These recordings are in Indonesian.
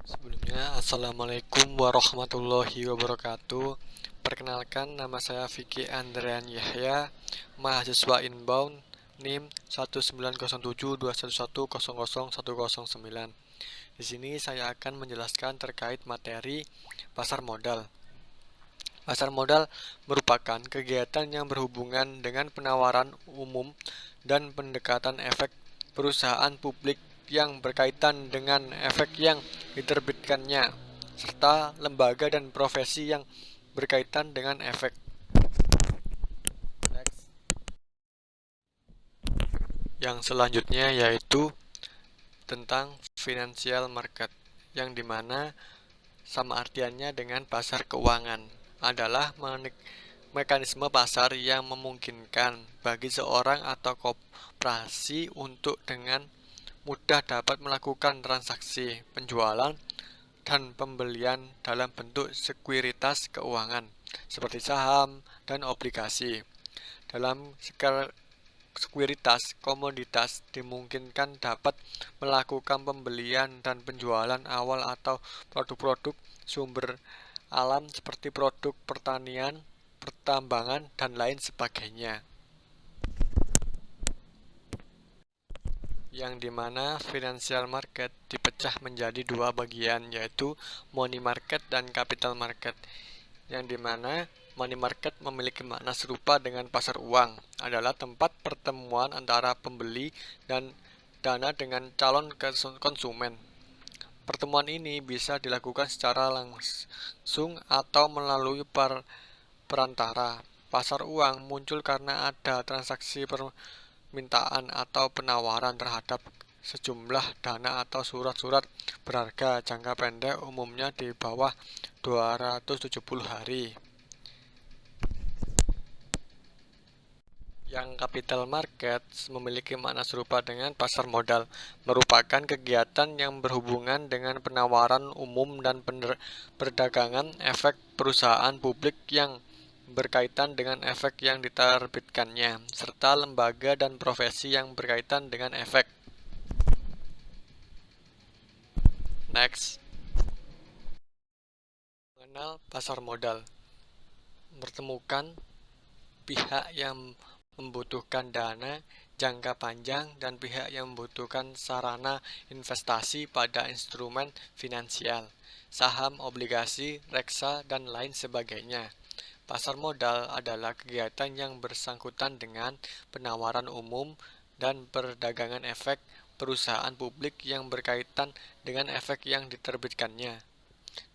Sebelumnya, Assalamualaikum warahmatullahi wabarakatuh. Perkenalkan, nama saya Vicky Andrean Yahya, mahasiswa inbound, NIM 1907211000109. Di sini saya akan menjelaskan terkait materi pasar modal. Pasar modal merupakan kegiatan yang berhubungan dengan penawaran umum dan pendekatan efek perusahaan publik yang berkaitan dengan efek yang diterbitkannya, serta lembaga dan profesi yang berkaitan dengan efek. Yang selanjutnya yaitu tentang financial market, yang dimana sama artiannya dengan pasar keuangan adalah mekanisme pasar yang memungkinkan bagi seorang atau koperasi untuk dengan mudah dapat melakukan transaksi penjualan dan pembelian dalam bentuk sekuritas keuangan seperti saham dan obligasi. Dalam sekuritas komoditas dimungkinkan dapat melakukan pembelian dan penjualan awal atau produk-produk sumber alam seperti produk pertanian, pertambangan, dan lain sebagainya. Yang dimana financial market dipecah menjadi dua bagian, yaitu money market dan capital market. Yang dimana money market memiliki makna serupa dengan pasar uang, adalah tempat pertemuan antara pembeli dan dana dengan calon konsumen. Pertemuan ini bisa dilakukan secara langsung atau melalui perantara. Pasar uang muncul karena ada transaksi permintaan atau penawaran terhadap sejumlah dana atau surat-surat berharga jangka pendek, umumnya di bawah 270 hari. Yang capital market memiliki makna serupa dengan pasar modal, merupakan kegiatan yang berhubungan dengan penawaran umum dan perdagangan efek perusahaan publik yang berkaitan dengan efek yang diterbitkannya, serta lembaga dan profesi yang berkaitan dengan efek. Next, mengenal pasar modal. Bertemukan pihak yang membutuhkan dana jangka panjang dan pihak yang membutuhkan sarana investasi pada instrumen finansial, saham, obligasi, reksa, dan lain sebagainya. Pasar modal adalah kegiatan yang bersangkutan dengan penawaran umum dan perdagangan efek perusahaan publik yang berkaitan dengan efek yang diterbitkannya,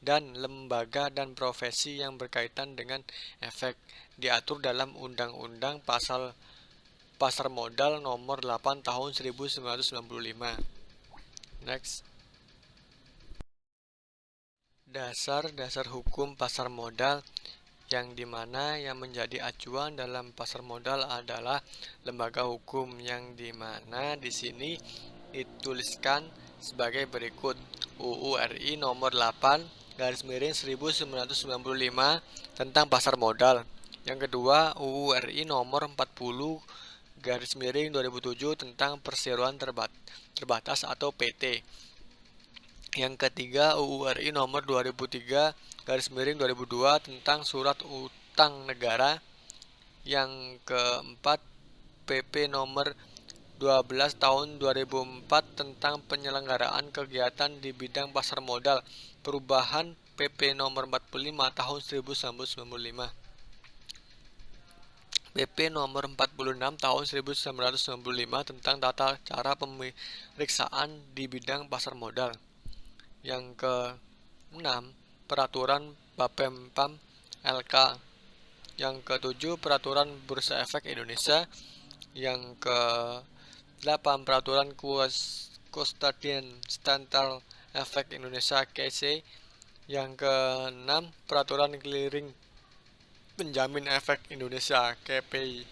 dan lembaga dan profesi yang berkaitan dengan efek diatur dalam Undang-Undang Pasar Modal Nomor 8 Tahun 1995. Next. Dasar-dasar hukum pasar modal, yang dimana yang menjadi acuan dalam pasar modal adalah lembaga hukum, yang dimana di sini dituliskan sebagai berikut: UU RI nomor 8 garis miring 1995 tentang pasar modal. Yang kedua, UU RI nomor 40 garis miring 2007 tentang perseroan terbatas atau PT. Yang ketiga, UU RI nomor 2003 garis miring 2002 tentang surat utang negara. Yang keempat, PP nomor 12 tahun 2004 tentang penyelenggaraan kegiatan di bidang pasar modal, perubahan PP nomor 45 tahun 1995. PP nomor 46 tahun 1995 tentang tata cara pemeriksaan di bidang pasar modal. Yang ke-6, Peraturan Bapepam LK. Yang ke-7, Peraturan Bursa Efek Indonesia. Yang ke-8, Peraturan Custodian Central Efek Indonesia KC. Yang ke-6, Peraturan Clearing Penjamin Efek Indonesia KPI.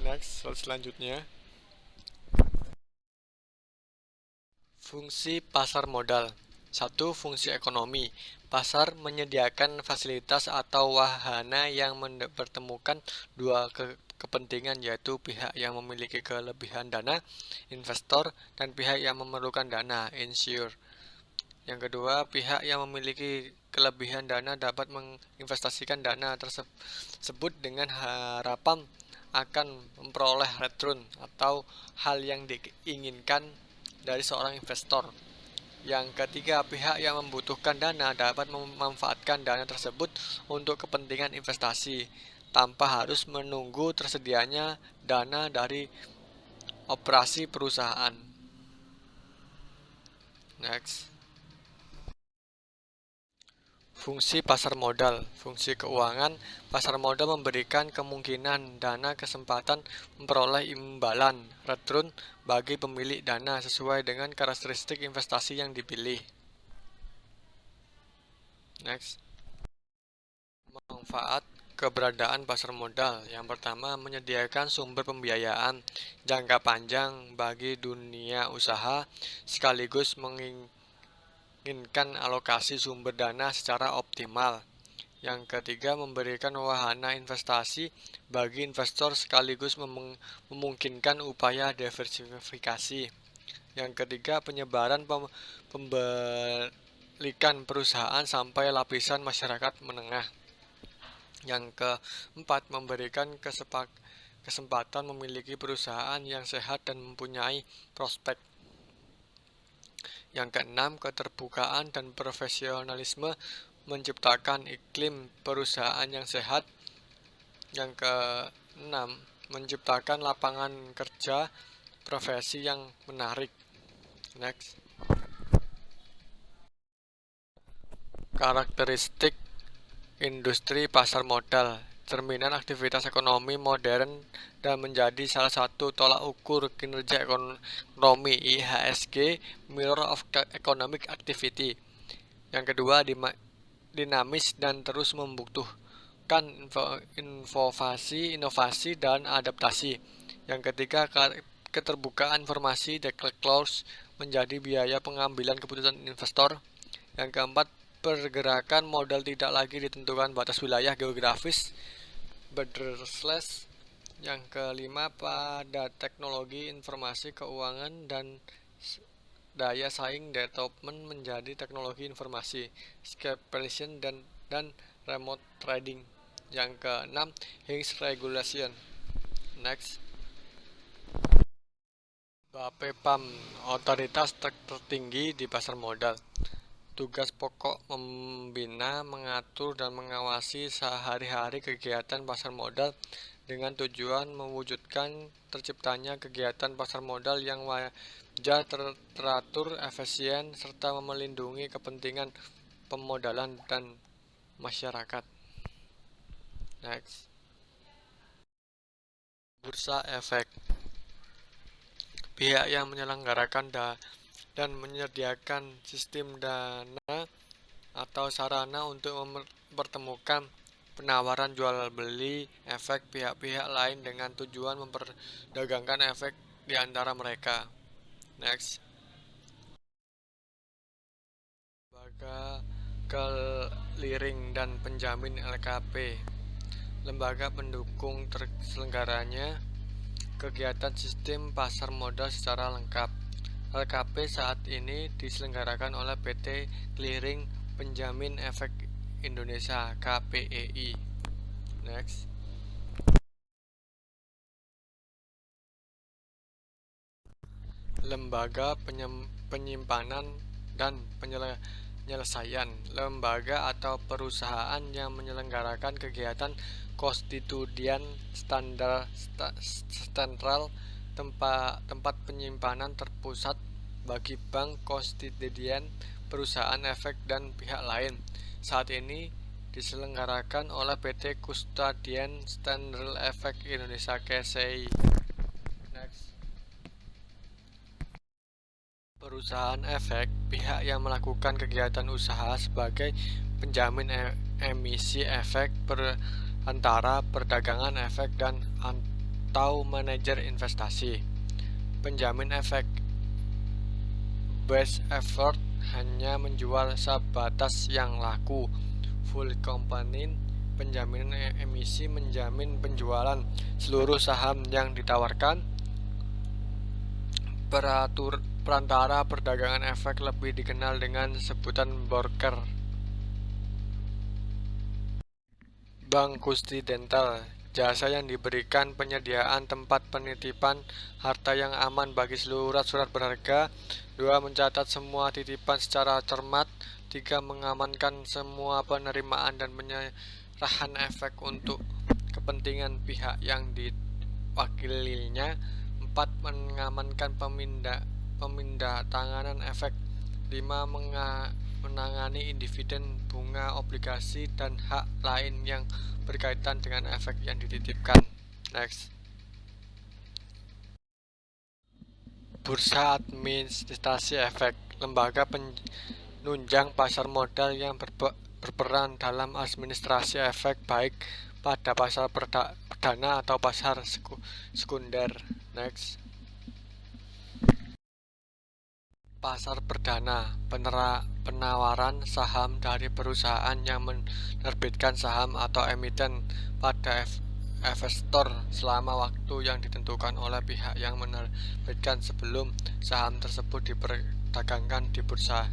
Next, selanjutnya. Fungsi pasar modal. 1. Fungsi ekonomi. Pasar menyediakan fasilitas atau wahana yang mempertemukan dua kepentingan, yaitu pihak yang memiliki kelebihan dana, investor, dan pihak yang memerlukan dana, insure. Yang kedua, pihak yang memiliki kelebihan dana dapat menginvestasikan dana tersebut dengan harapan akan memperoleh return atau hal yang diinginkan dari seorang investor. Yang ketiga, pihak yang membutuhkan dana dapat memanfaatkan dana tersebut untuk kepentingan investasi tanpa harus menunggu tersedianya dana dari operasi perusahaan. Next. Fungsi pasar modal. Fungsi keuangan, pasar modal memberikan kemungkinan dana kesempatan memperoleh imbalan return bagi pemilik dana sesuai dengan karakteristik investasi yang dipilih. Next. Manfaat keberadaan pasar modal. Yang pertama, menyediakan sumber pembiayaan jangka panjang bagi dunia usaha sekaligus menginginkan alokasi sumber dana secara optimal. Yang ketiga, memberikan wahana investasi bagi investor sekaligus memungkinkan upaya diversifikasi. Yang ketiga, penyebaran pembelikan perusahaan sampai lapisan masyarakat menengah. Yang keempat, memberikan kesempatan memiliki perusahaan yang sehat dan mempunyai prospek. Yang keenam, keterbukaan dan profesionalisme menciptakan iklim perusahaan yang sehat. Yang keenam, menciptakan lapangan kerja profesi yang menarik. Next. Karakteristik industri pasar modal, cerminan aktivitas ekonomi modern dan menjadi salah satu tolak ukur kinerja ekonomi IHSG, Mirror of Economic Activity. Yang kedua, dinamis dan terus membutuhkan inovasi dan adaptasi. Yang ketiga, keterbukaan informasi disclosure menjadi biaya pengambilan keputusan investor. Yang keempat, pergerakan modal tidak lagi ditentukan batas wilayah geografis borderless. Yang kelima, pada teknologi informasi keuangan dan daya saing development menjadi teknologi informasi, scalability dan remote trading. Yang keenam, Hinge regulation. Next. BAPEPAM, otoritas tertinggi di pasar modal. Tugas pokok membina, mengatur, dan mengawasi sehari-hari kegiatan pasar modal dengan tujuan mewujudkan terciptanya kegiatan pasar modal yang wajar, teratur, efisien, serta melindungi kepentingan pemodalan dan masyarakat. Next. Bursa Efek. Pihak yang menyelenggarakan dan menyediakan sistem dana atau sarana untuk mempertemukan penawaran jual beli efek pihak-pihak lain dengan tujuan memperdagangkan efek di antara mereka. Next. Lembaga Clearing dan Penjamin LKP, lembaga pendukung terselenggaranya kegiatan sistem pasar modal secara lengkap. LKP saat ini diselenggarakan oleh PT Clearing Penjamin Efek Indonesia (KPEI). Next. Lembaga penyimpanan dan penyelesaian, lembaga atau perusahaan yang menyelenggarakan kegiatan konstitusian sentral, tempat penyimpanan terpusat bagi bank konstitusian, perusahaan efek dan pihak lain. Saat ini diselenggarakan oleh PT Custodian Standard Efek Indonesia (KSEI). Next. Perusahaan efek, pihak yang melakukan kegiatan usaha sebagai penjamin emisi efek, perantara perdagangan efek dan atau manajer investasi. Penjamin efek best effort hanya menjual sebatas yang laku. Full component penjaminan emisi menjamin penjualan seluruh saham yang ditawarkan. perantara perdagangan efek lebih dikenal dengan sebutan broker. Bank Kustidental, jasa yang diberikan penyediaan tempat penitipan harta yang aman bagi seluruh surat berharga. 2. Mencatat semua titipan secara cermat. 3. Mengamankan semua penerimaan dan penyerahan efek untuk kepentingan pihak yang diwakilinya. 4. Mengamankan pemindatanganan efek. 5. Menangani dividen, bunga, obligasi, dan hak lain yang berkaitan dengan efek yang dititipkan. Next. Bursa Administrasi Efek, lembaga penunjang pasar modal yang berperan dalam administrasi efek baik pada pasar perdana atau pasar sekunder. Next. Pasar perdana, penawaran saham dari perusahaan yang menerbitkan saham atau emiten pada investor selama waktu yang ditentukan oleh pihak yang menerbitkan sebelum saham tersebut diperdagangkan di bursa.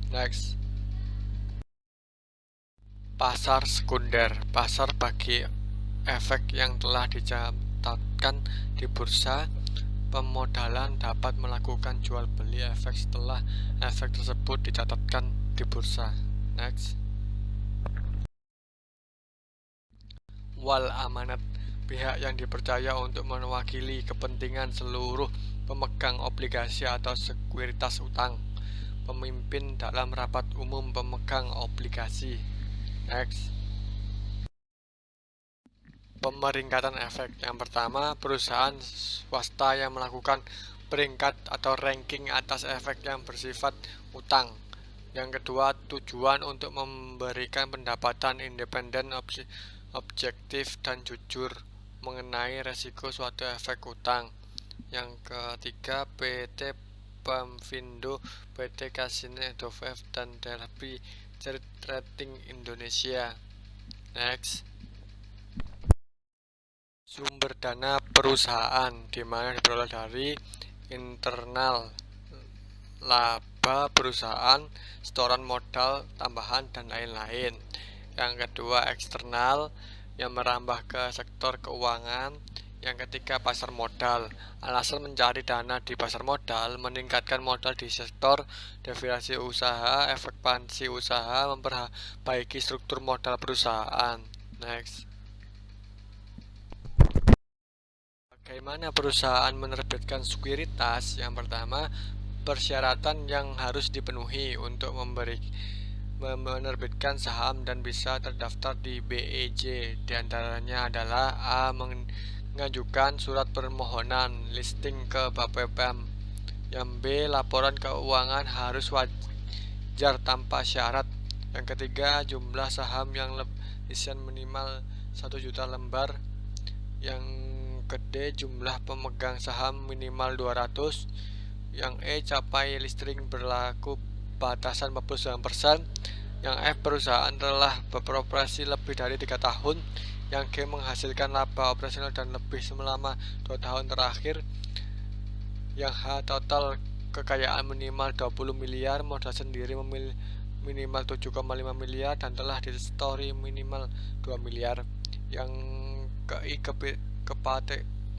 Next. Pasar sekunder, pasar bagi efek yang telah dicatatkan di bursa. Pemodalan dapat melakukan jual beli efek setelah efek tersebut dicatatkan di bursa. Next. Wal amanat, pihak yang dipercaya untuk mewakili kepentingan seluruh pemegang obligasi atau sekuritas utang. Pemimpin dalam rapat umum pemegang obligasi. Next. Pemeringkatan efek. Yang pertama, perusahaan swasta yang melakukan peringkat atau ranking atas efek yang bersifat utang. Yang kedua, tujuan untuk memberikan pendapatan independen, objektif, dan jujur mengenai resiko suatu efek utang. Yang ketiga, PT Pemvindo, PT Casino Edof dan Derby Rating Indonesia. Next. Sumber dana perusahaan, di mana diperoleh dari internal laba perusahaan, setoran modal tambahan, dan lain-lain. Yang kedua, eksternal yang merambah ke sektor keuangan. Yang ketiga, pasar modal. Alasan mencari dana di pasar modal, meningkatkan modal di sektor, deviasi usaha, ekspansi usaha, memperbaiki struktur modal perusahaan. Next. Bagaimana perusahaan menerbitkan sekuritas? Yang pertama, persyaratan yang harus dipenuhi untuk menerbitkan saham dan bisa terdaftar di BEJ. Di antaranya adalah A. Mengajukan surat permohonan listing ke BAPEPM. Yang B. Laporan keuangan harus wajar tanpa syarat. Yang ketiga, jumlah saham yang isian minimal 1 juta lembar. Yang D. Jumlah pemegang saham minimal 200. Yang E. Capai listing berlaku batasan 49%. Yang F. Perusahaan telah beroperasi lebih dari 3 tahun. Yang G. Menghasilkan laba operasional dan lebih selama 2 tahun terakhir. Yang H. Total kekayaan minimal 20 miliar, modal sendiri minimal 7,5 miliar, dan telah disetori minimal 2 miliar. Yang I.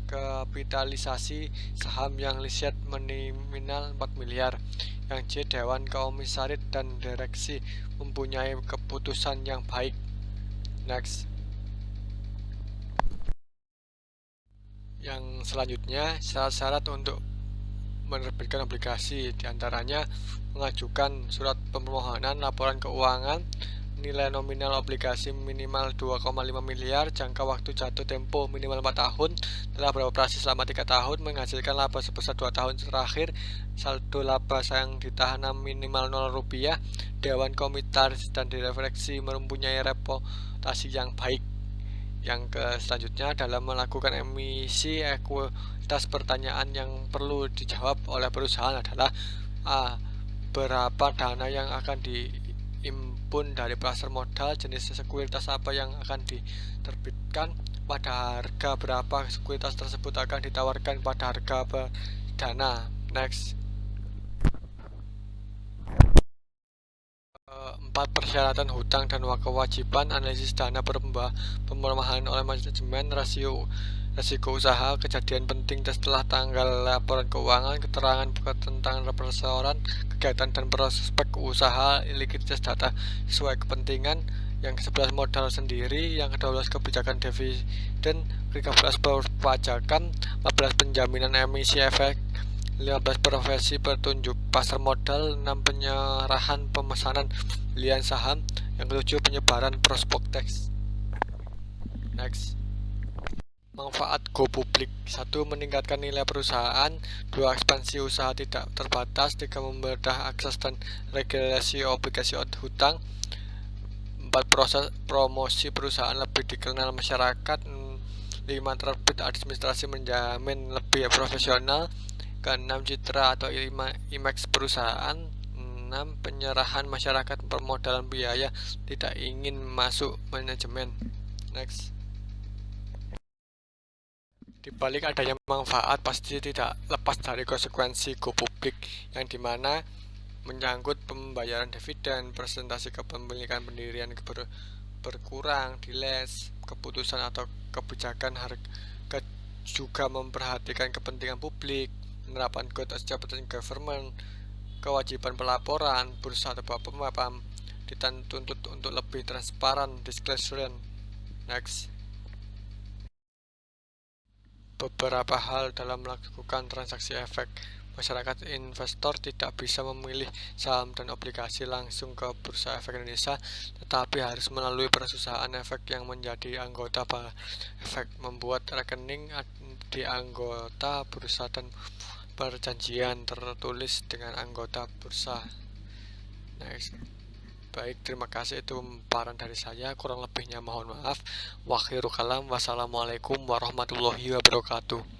Kapitalisasi saham yang liset minimal 4 miliar. Yang J. Dewan Komisaris dan Direksi mempunyai keputusan yang baik. Next. Yang selanjutnya, syarat-syarat untuk menerbitkan obligasi, diantaranya mengajukan surat permohonan laporan keuangan, nilai nominal obligasi minimal 2,5 miliar, jangka waktu jatuh tempo minimal 4 tahun, telah beroperasi selama 3 tahun, menghasilkan laba sebesar 2 tahun terakhir, saldo laba yang ditahan minimal 0 rupiah, Dewan Komisaris dan Direksi mempunyai reputasi yang baik. Yang selanjutnya, dalam melakukan emisi ekuitas, pertanyaan yang perlu dijawab oleh perusahaan adalah A. Berapa dana yang akan diimpun dari pasar modal, jenis sekuritas apa yang akan diterbitkan, pada harga berapa sekuritas tersebut akan ditawarkan pada harga perdana. Next. 4. Persyaratan hutang dan kewajiban, analisis dana pemromahan oleh manajemen, resiko usaha, kejadian penting setelah tanggal laporan keuangan, keterangan tentang repertoran, kegiatan dan prospek usaha, likuiditas data sesuai kepentingan. Yang ke-11 modal sendiri, yang ke-12 kebijakan dividen, ke-13 perpajakan, 14 penjaminan emisi efek, 15 profesi petunjuk pasar modal, 6 penyerahan pemesanan pilihan saham, yang ke-7 penyebaran prospektus. Next. Manfaat go publik. 1. Meningkatkan nilai perusahaan. 2. Ekspansi usaha tidak terbatas. 3. Mempermudah akses dan regulasi obligasi hutang. 4. Proses promosi perusahaan lebih dikenal masyarakat. 5. Terbit administrasi menjamin lebih profesional. Ke-6. Citra atau image perusahaan. 6. Penyerahan masyarakat permodalan biaya tidak ingin masuk manajemen. Next. Di balik adanya manfaat pasti tidak lepas dari konsekuensi go publik, yang dimana menyangkut pembayaran dividen, presentasi kepemilikan pendirian berkurang, delays, keputusan atau kebijakan harga, juga memperhatikan kepentingan publik, penerapan good corporate government, kewajiban pelaporan, bursa atau pemapam dituntut untuk lebih transparan, disclosure. Next. Beberapa hal dalam melakukan transaksi efek. Masyarakat investor tidak bisa memilih saham dan obligasi langsung ke Bursa Efek Indonesia, tetapi harus melalui perusahaan efek yang menjadi anggota efek, membuat rekening di anggota bursa dan perjanjian tertulis dengan anggota bursa. Next. Baik, terima kasih, itu paparan dari saya, kurang lebihnya mohon maaf. Wakhirul kalam, wassalamualaikum warahmatullahi wabarakatuh.